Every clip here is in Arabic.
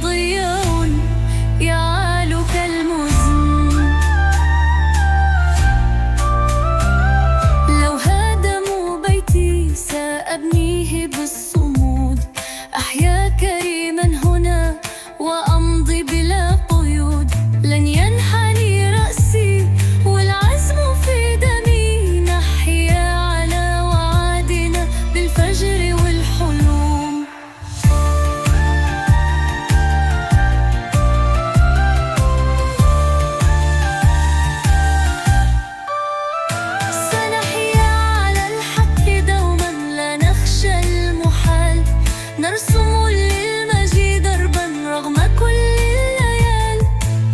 ضياء يعلو كالمزن. لو هدموا بيتي سأبنيه بالصمود، أحيا كريما هنا وأمضي بلا قيود. لن ينحني رأسي والعزم في دمي، نحيا على وعدنا بالفجر والحلوم. سنحيا على الحق دوما لا نخشى المحال، نرسم للمجد دربا رغم كل الليال.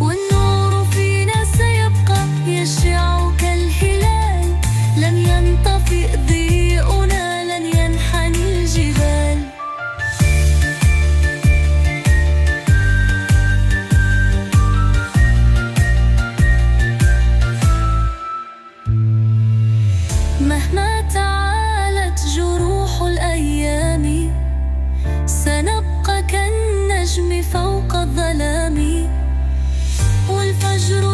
والنور فينا سيبقى يشع كالهلال، لن ينطفئ ضيئنا، لن ينحني الجبال. مهما تعالت جروح الأيام، سنبقى كالنجم فوق الظلام. والفجر